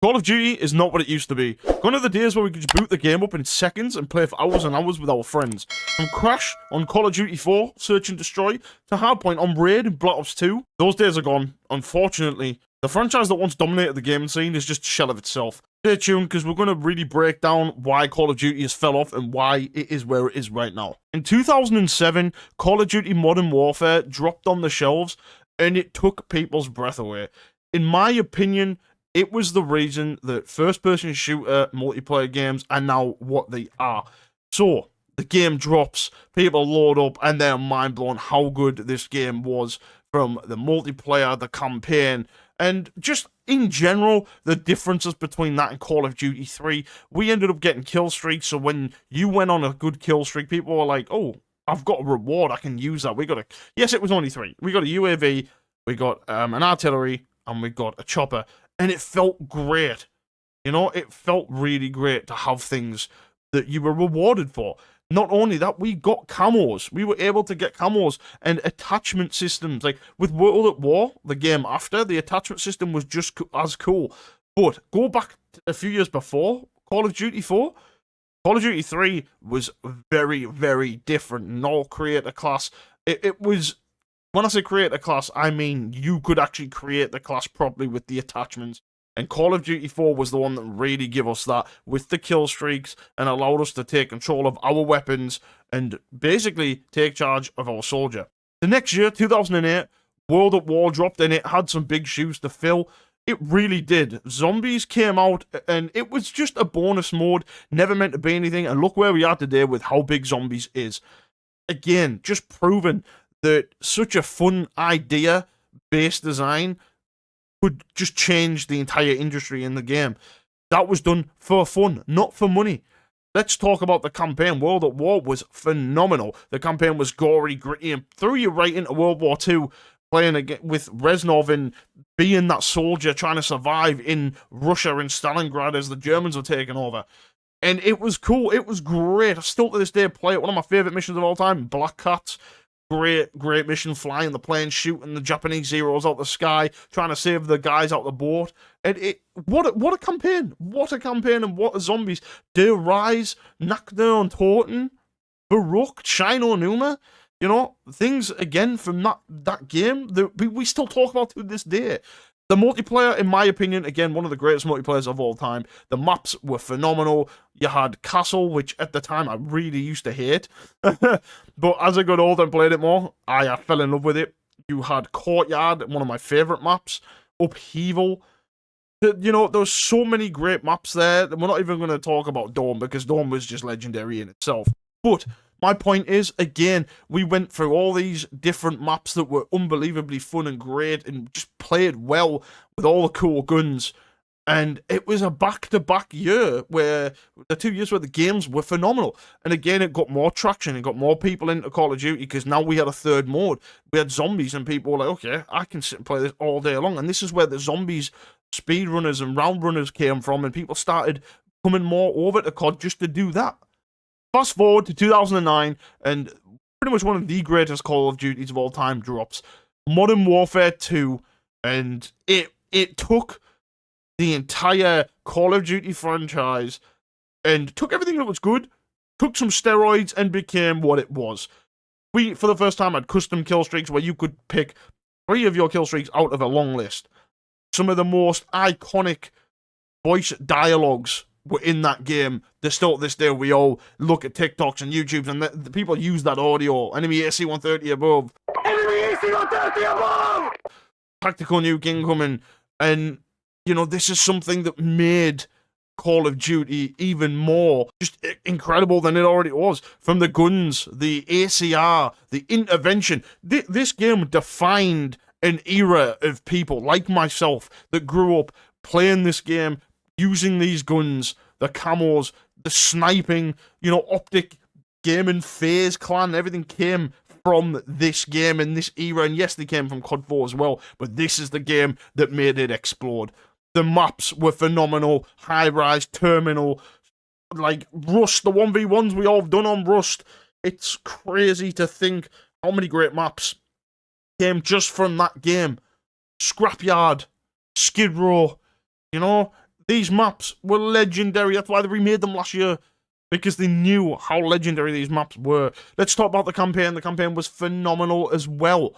Call of Duty is not what it used to be. Gone are the days where we could just boot the game up in seconds and play for hours and hours with our friends. From Crash on Call of Duty 4, Search and Destroy, to Hardpoint on Raid and Black Ops 2, those days are gone, unfortunately. The franchise that once dominated the gaming scene is just a shell of itself. Stay tuned, because we're going to really break down why Call of Duty has fell off and why it is where it is right now. In 2007, Call of Duty Modern Warfare dropped on the shelves, and it took people's breath away. In my opinion, it was the reason that first-person shooter multiplayer games are now what they are. So, the game drops, people load up, and they're mind-blown how good this game was, from the multiplayer, the campaign, and just in general, the differences between that and Call of Duty 3. We ended up getting kill streaks, so when you went on a good kill streak, people were like, oh, I've got a reward, I can use that. Yes, it was only 3. We got a UAV, we got an artillery, and we got a chopper. And it felt great. You know, it felt really great to have things that you were rewarded for. Not only that, we got camos. We were able to get camos and attachment systems. Like, with World at War, the game after, the attachment system was just as cool. But go back a few years before Call of Duty 4, Call of Duty 3 was very, very different. No creator class. It was... When I say create a class, I mean you could actually create the class properly with the attachments. And Call of Duty 4 was the one that really gave us that with the kill streaks and allowed us to take control of our weapons and basically take charge of our soldier. The next year, 2008, World at War dropped, and it had some big shoes to fill. It really did. Zombies came out, and it was just a bonus mode, never meant to be anything. And look where we are today with how big Zombies is. Again, just proven that such a fun idea-based design could just change the entire industry in the game. That was done for fun, not for money. Let's talk about the campaign. World at War was phenomenal. The campaign was gory, gritty, and threw you right into World War II, playing again with Reznov and being that soldier trying to survive in Russia and Stalingrad as the Germans were taking over. And it was cool. It was great. I still to this day play it. One of my favourite missions of all time, Black Cats. Great mission, flying the plane, shooting the Japanese Zeros out the sky, trying to save the guys out the boat. And what a campaign! What a campaign, and what a zombies! Der Rise, Nakda und Toten, Baruch, Shino Numa, you know, things again from that game that we still talk about to this day. The multiplayer, in my opinion, again, one of the greatest multiplayers of all time. The maps were phenomenal. You had Castle, which at the time I really used to hate. But as I got older and played it more, I fell in love with it. You had Courtyard, one of my favourite maps. Upheaval. You know, there was so many great maps there. We're not even going to talk about Dome, because Dome was just legendary in itself. But my point is, again, we went through all these different maps that were unbelievably fun and great and just played well with all the cool guns. And it was a back-to-back year where the 2 years where the games were phenomenal. And again, it got more traction. It got more people into Call of Duty because now we had a third mode. We had zombies, and people were like, okay, I can sit and play this all day long. And this is where the zombies, speedrunners and round runners came from, and people started coming more over to COD just to do that. Fast forward to 2009, and pretty much one of the greatest Call of Duties of all time drops. Modern Warfare 2, and it took the entire Call of Duty franchise and took everything that was good, took some steroids, and became what it was. We, for the first time, had custom kill streaks where you could pick 3 of your kill streaks out of a long list. Some of the most iconic voice dialogues were in that game. They're still to this day, we all look at TikToks and YouTubes, and the people use that audio. Enemy AC-130 above. Enemy AC-130 above! Tactical nuke incoming. And, you know, this is something that made Call of Duty even more just incredible than it already was. From the guns, the ACR, the intervention. This game defined an era of people like myself that grew up playing this game, using these guns, the camos, the sniping, you know, Optic Gaming, FaZe Clan, everything came from this game in this era. And yes, they came from COD 4 as well, but this is the game that made it explode. The maps were phenomenal. High Rise, Terminal, like Rust, the 1v1s we all have done on Rust. It's crazy to think how many great maps came just from that game. Scrapyard, Skid Row, you know, These maps were legendary. That's why they remade them last year, because they knew how legendary these maps were. Let's talk about the campaign. The campaign was phenomenal as well.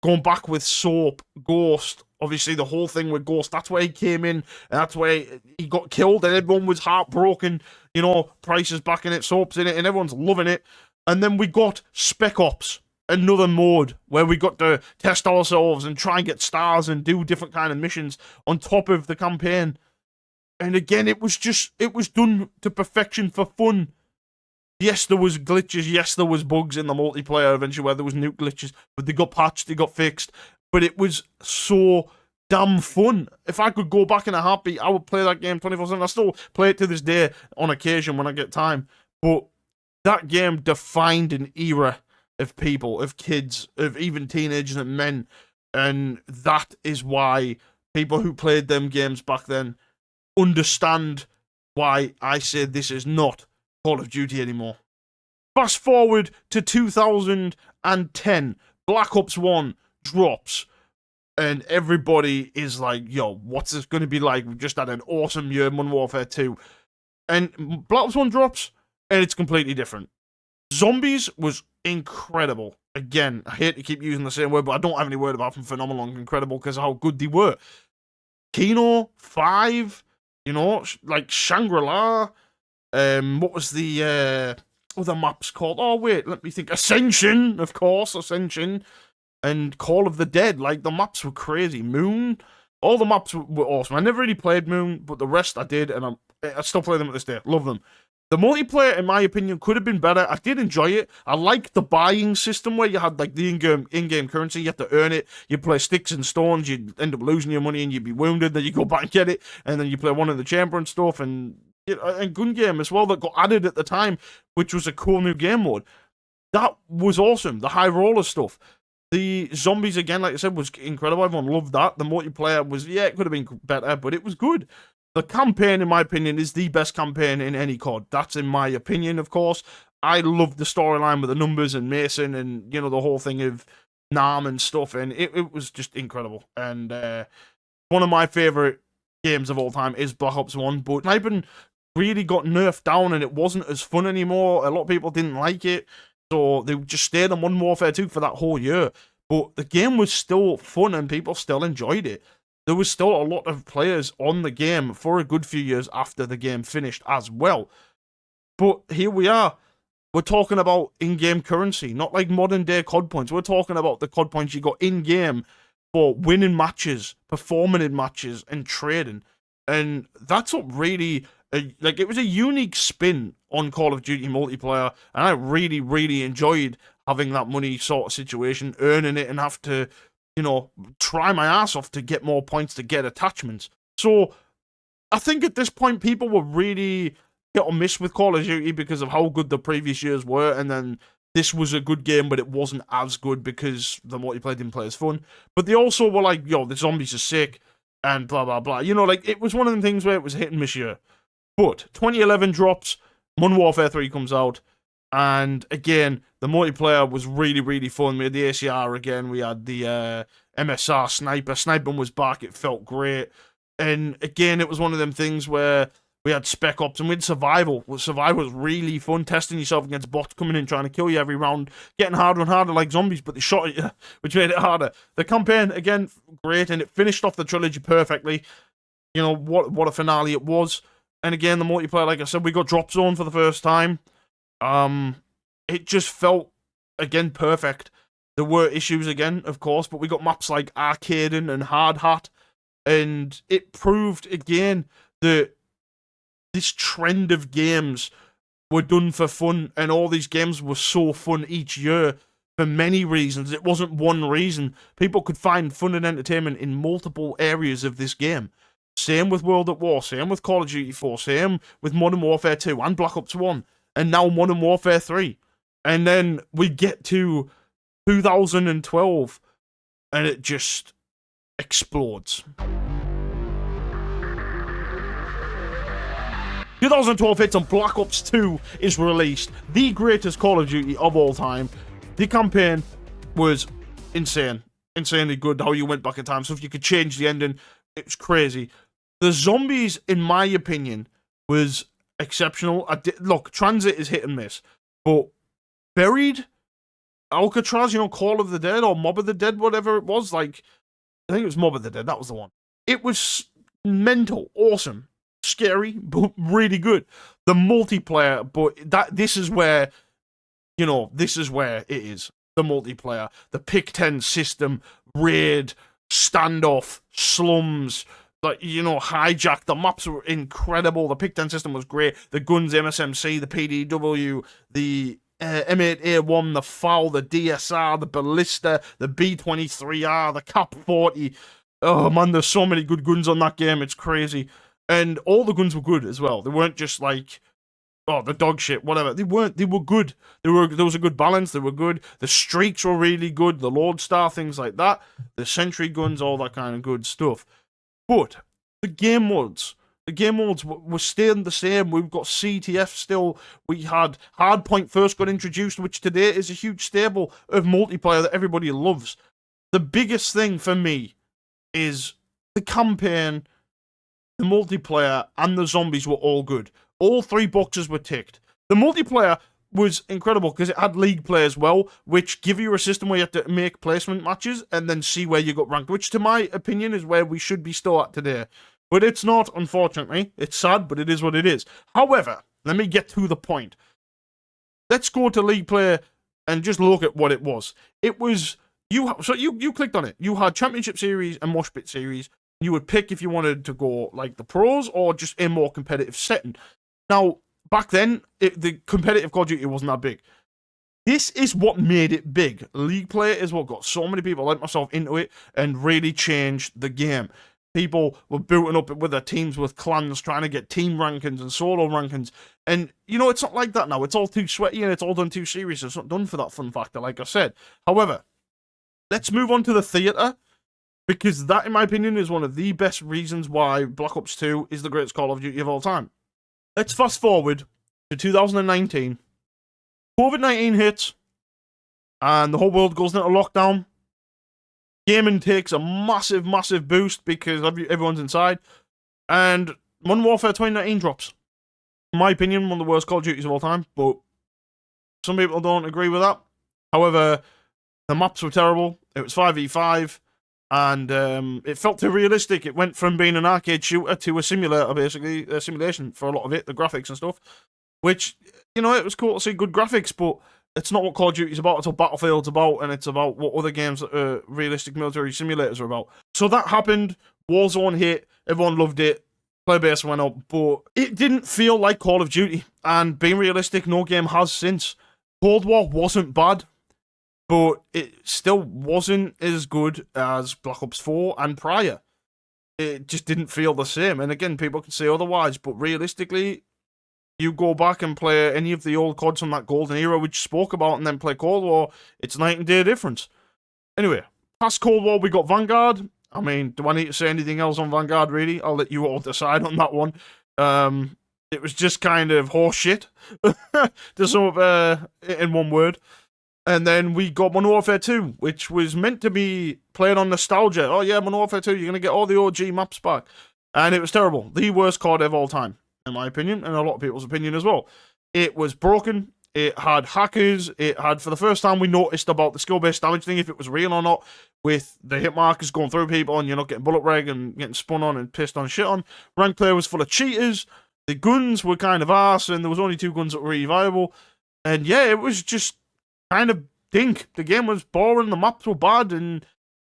Going back with Soap, Ghost, obviously the whole thing with Ghost, that's where he came in, and that's where he got killed, and everyone was heartbroken. You know, Price is back in it, Soap's in it, and everyone's loving it. And then we got Spec Ops, another mode where we got to test ourselves and try and get stars and do different kind of missions on top of the campaign. And again, it was done to perfection for fun. Yes, there was glitches. Yes, there was bugs in the multiplayer eventually where there was nuke glitches, but they got patched, they got fixed. But it was so damn fun. If I could go back in a heartbeat, I would play that game 24/7. I still play it to this day on occasion when I get time. But that game defined an era of people, of kids, of even teenagers and men. And that is why people who played them games back then understand why I say this is not Call of Duty anymore. Fast forward to 2010, Black Ops 1 drops, and everybody is like, yo, what's this going to be like? We've just had an awesome year, Modern Warfare 2. And Black Ops 1 drops, and it's completely different. Zombies was incredible. Again, I hate to keep using the same word, but I don't have any word about them phenomenal and incredible because of how good they were. Kino, 5, you know, like Shangri-La. What was the other maps called? Oh, wait, let me think. Ascension, of course, Ascension. And Call of the Dead. Like, the maps were crazy. Moon, all the maps were awesome. I never really played Moon, but the rest I did, and I still play them at this day. Love them. The multiplayer, in my opinion, could have been better. I did enjoy it. I liked the buying system where you had, like, the in-game currency. You had to earn it. You play sticks and stones. You'd end up losing your money, and you'd be wounded. Then you go back and get it, and then you play one in the chamber and stuff, and gun game as well that got added at the time, which was a cool new game mode. That was awesome. The high roller stuff. The zombies, again, like I said, was incredible. Everyone loved that. The multiplayer was, yeah, it could have been better, but it was good. The campaign, in my opinion, is the best campaign in any COD. That's in my opinion, of course. I loved the storyline with the numbers and Mason and, you know, the whole thing of Nam and stuff, and it was just incredible. And one of my favorite games of all time is Black Ops 1, but sniping really got nerfed down and it wasn't as fun anymore. A lot of people didn't like it, so they just stayed on Modern Warfare 2 for that whole year. But the game was still fun and people still enjoyed it. There was still a lot of players on the game for a good few years after the game finished as well. But here we are. We're talking about in-game currency, not like modern day COD points. We're talking about the COD points you got in-game for winning matches, performing in matches, and trading. And that's what really, like, it was a unique spin on Call of Duty multiplayer, and I really, really enjoyed having that money sort of situation, earning it, and have to, you know, try my ass off to get more points to get attachments. So, I think at this point, people were really hit or miss with Call of Duty because of how good the previous years were, and then this was a good game, but it wasn't as good because the multiplayer didn't play as fun. But they also were like, yo, the zombies are sick, and blah, blah, blah. You know, like, it was one of the things where it was hit and miss year. But 2011 drops, Modern Warfare 3 comes out, and again, the multiplayer was really, really fun. We had the ACR again, we had the MSR sniper. Sniping was back, it felt great. And again, it was one of them things where we had Spec Ops and we had Survival. Survival was really fun, testing yourself against bots coming in, trying to kill you every round, getting harder and harder like zombies, but they shot at you, which made it harder. The campaign, again, great, and it finished off the trilogy perfectly. You know, what a finale it was. And again, the multiplayer, like I said, we got Drop Zone for the first time. It just felt, again, perfect. There were issues again, of course, but we got maps like Arcaden and Hard Hat, and it proved, again, that this trend of games were done for fun, and all these games were so fun each year for many reasons. It wasn't one reason. People could find fun and entertainment in multiple areas of this game. Same with World at War, same with Call of Duty 4, same with Modern Warfare 2 and Black Ops 1, and now Modern Warfare 3. And then we get to 2012, and it just explodes. 2012 hits and Black Ops 2 is released, the greatest Call of Duty of all time. The campaign was insane, insanely good, how you went back in time. So if you could change the ending, it was crazy. The zombies, in my opinion, was exceptional. Look, Transit is hit and miss, but Buried, Alcatraz, Call of the Dead or Mob of the Dead, whatever it was, like, I think it was Mob of the Dead, that was the one. It was mental, awesome, scary, but really good. The multiplayer, but this is where, this is where it is. The multiplayer, the pick 10 system, raid, standoff, slums, like, hijack. The maps were incredible. The pick 10 system was great. The guns, MSMC, the PDW, the M8 eomm, the FAL, the DSR, the Ballista, the B23R, the Cap 40. Oh man, there's so many good guns on that game. It's crazy. And all the guns were good as well. They weren't just like, oh, the dog shit, whatever. They weren't. They were good. There was a good balance. They were good. The streaks were really good. The Lodestar, things like that. The sentry guns, all that kind of good stuff. But the game modes were staying the same. We've got CTF still. We had Hardpoint first got introduced, which today is a huge staple of multiplayer that everybody loves. The biggest thing for me is the campaign, the multiplayer, and the zombies were all good. All 3 boxes were ticked. The multiplayer was incredible because it had league play as well, which give you a system where you have to make placement matches and then see where you got ranked, which to my opinion is where we should be still at today. But it's not, unfortunately. It's sad, but it is what it is. However, let me get to the point. Let's go to league play and just look at what it was. It was, so you clicked on it. You had Championship Series and Moshpit Series. You would pick if you wanted to go like the pros or just a more competitive setting. Now, back then, the competitive Call of Duty wasn't that big. This is what made it big. League play is what got so many people like myself into it and really changed the game. People were booting up with their teams with clans, trying to get team rankings and solo rankings. And, it's not like that now. It's all too sweaty and it's all done too serious. It's not done for that fun factor, like I said. However, let's move on to the theatre, because that, in my opinion, is one of the best reasons why Black Ops 2 is the greatest Call of Duty of all time. Let's fast forward to 2019. COVID-19 hits, and the whole world goes into lockdown. Gaming takes a massive, massive boost because everyone's inside. And Modern Warfare 2019 drops. In my opinion, one of the worst Call of Duties of all time, but some people don't agree with that. However, the maps were terrible. It was 5v5. And it felt too realistic. It went from being an arcade shooter to a simulator, basically, a simulation for a lot of it, the graphics and stuff. Which, it was cool to see good graphics, but it's not what Call of Duty is about. It's what Battlefield's about, and it's about what other games that are realistic military simulators are about. So that happened. Warzone hit. Everyone loved it. Player base went up, but it didn't feel like Call of Duty. And being realistic, no game has since. Cold War wasn't bad, but it still wasn't as good as Black Ops 4 and prior. It just didn't feel the same. And again, people can say otherwise, but realistically, you go back and play any of the old CODs from that golden era we just spoke about and then play Cold War, it's night and day difference. Anyway, past Cold War, we got Vanguard. I mean, do I need to say anything else on Vanguard, really? I'll let you all decide on that one. It was just kind of horse shit, to sum up in one word. And then we got Modern Warfare 2, which was meant to be playing on nostalgia. Oh yeah, Modern Warfare 2, you're going to get all the OG maps back. And it was terrible. The worst COD of all time, in my opinion, and a lot of people's opinion as well. It was broken. It had hackers. It had, for the first time, we noticed about the skill-based damage thing, if it was real or not, with the hit markers going through people and you're not getting bullet reg and getting spun on and pissed on and shit on. Ranked player was full of cheaters. The guns were kind of arse, and there was only 2 guns that were really viable. And yeah, it was just kind of dink. The game was boring, the maps were bad, and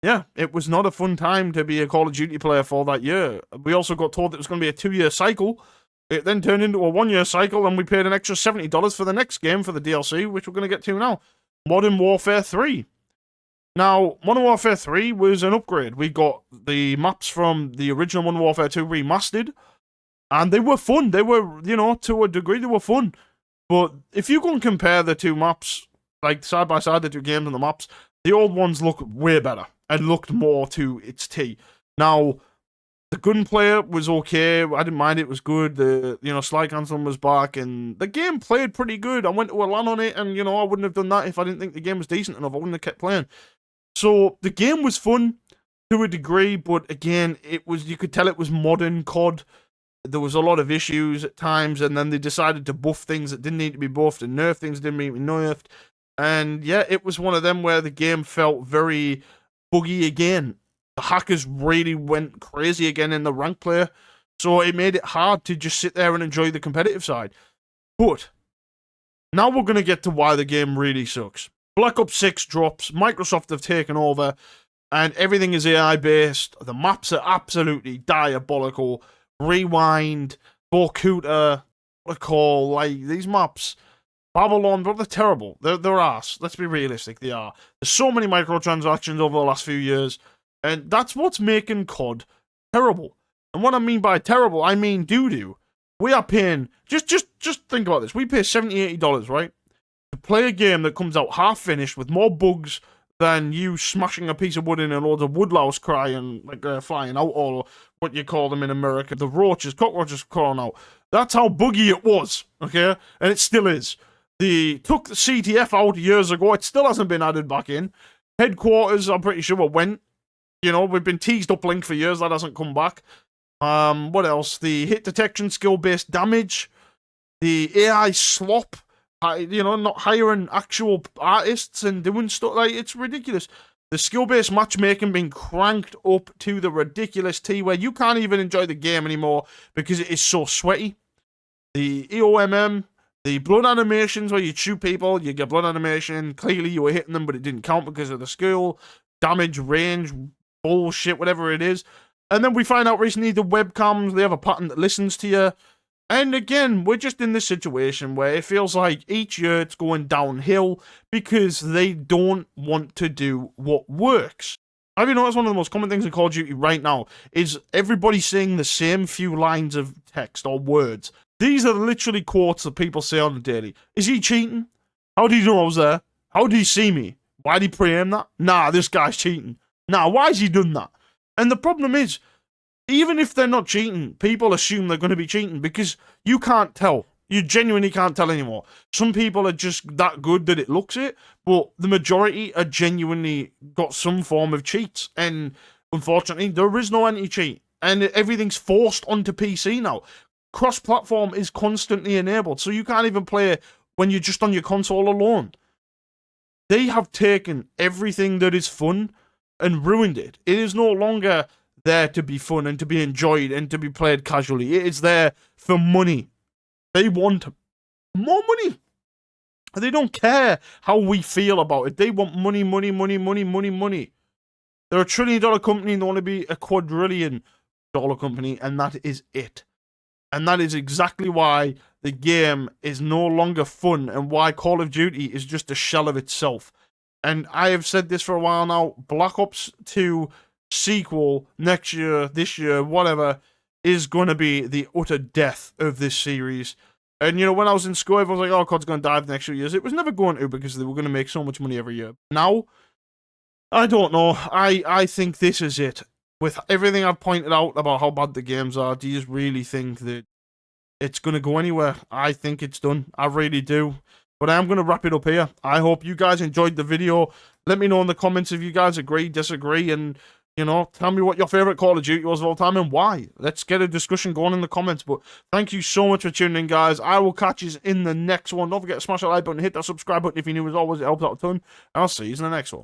yeah, it was not a fun time to be a Call of Duty player for that year. We also got told that it was going to be a 2-year cycle. It then turned into a 1-year cycle, and we paid an extra $70 for the next game for the DLC, which we're going to get to now. Modern Warfare 3. Now, Modern Warfare 3 was an upgrade. We got the maps from the original Modern Warfare 2 remastered, and they were fun. They were, to a degree, they were fun. But if you go and compare the 2 maps, like side by side, the 2 games and the maps, the old ones look way better and looked more to its T. Now, the gunplay was okay. I didn't mind it. Was good. The, slide cancelling was back, and the game played pretty good. I went to a LAN on it, and, I wouldn't have done that if I didn't think the game was decent enough. I wouldn't have kept playing. So, the game was fun. to a degree, but again, you could tell it was modern COD. There was a lot of issues at times, and then they decided to buff things that didn't need to be buffed and nerf things that didn't need to be nerfed. And yeah, it was one of them where the game felt very buggy again. The hackers really went crazy again in the rank player, so it made it hard to just sit there and enjoy the competitive side. But now we're going to get to why the game really sucks. Black Ops 6 drops, Microsoft have taken over, and everything is AI-based. The maps are absolutely diabolical. Rewind, Vorkuta, what a call, like, these maps, Babylon, but they're terrible. They're arse. Let's be realistic, they are. There's so many microtransactions over the last few years, and that's what's making COD terrible. And what I mean by terrible, I mean doo-doo. We are paying, just think about this, we pay $70, $80, right? To play a game that comes out half-finished with more bugs than you smashing a piece of wood in and loads of woodlouse crying, like flying out, or what you call them in America, the roaches, cockroaches crawling out. That's how buggy it was, okay? And it still is. They took the CTF out years ago. It still hasn't been added back in. Headquarters, I'm pretty sure, went. You know, we've been teased up Link for years. That hasn't come back. What else? The hit detection, skill-based damage. The AI slop. You know, not hiring actual artists and doing stuff. Like, it's ridiculous. The skill-based matchmaking being cranked up to the ridiculous T where you can't even enjoy the game anymore because it is so sweaty. The eomm, the blood animations where you shoot people, you get blood animation. Clearly you were hitting them, but it didn't count because of the skill. Damage, range, bullshit, whatever it is. And then we find out recently the webcams, they have a pattern that listens to you. And again, we're just in this situation where it feels like each year it's going downhill because they don't want to do what works. Have you noticed one of the most common things in Call of Duty right now is everybody saying the same few lines of text or words. These are literally quotes that people say on the daily. Is he cheating? How did he know I was there? How did he see me? Why did he preempt that? Nah, this guy's cheating. Nah, why has he done that? And the problem is, even if they're not cheating, people assume they're going to be cheating because you can't tell. You genuinely can't tell anymore. Some people are just that good that it looks it, but the majority are genuinely got some form of cheats. And unfortunately, there is no anti-cheat. And everything's forced onto PC now. Cross-platform is constantly enabled, so you can't even play it when you're just on your console alone. They have taken everything that is fun and ruined it. It is no longer there to be fun and to be enjoyed and to be played casually. It is there for money. They want more money. They don't care how we feel about it. They want money, money, money, money, money, money. They're a $1 trillion company and they want to be a $250 company, and that is it. And that is exactly why the game is no longer fun and why Call of Duty is just a shell of itself. And I have said this for a while now, Black Ops 2 sequel next year, this year, whatever, is going to be the utter death of this series. And, you know, when I was in school, everyone was like, oh, COD's going to die for the next few years. It was never going to because they were going to make so much money every year. Now, I don't know. I think this is it. With everything I've pointed out about how bad the games are, do you really think that it's going to go anywhere? I think it's done. I really do. But I am going to wrap it up here. I hope you guys enjoyed the video. Let me know in the comments if you guys agree, disagree, and, you know, tell me what your favorite Call of Duty was of all time and why. Let's get a discussion going in the comments. But thank you so much for tuning in, guys. I will catch you in the next one. Don't forget to smash that like button, hit that subscribe button if you're new as always. It helps out a ton. And I'll see you in the next one.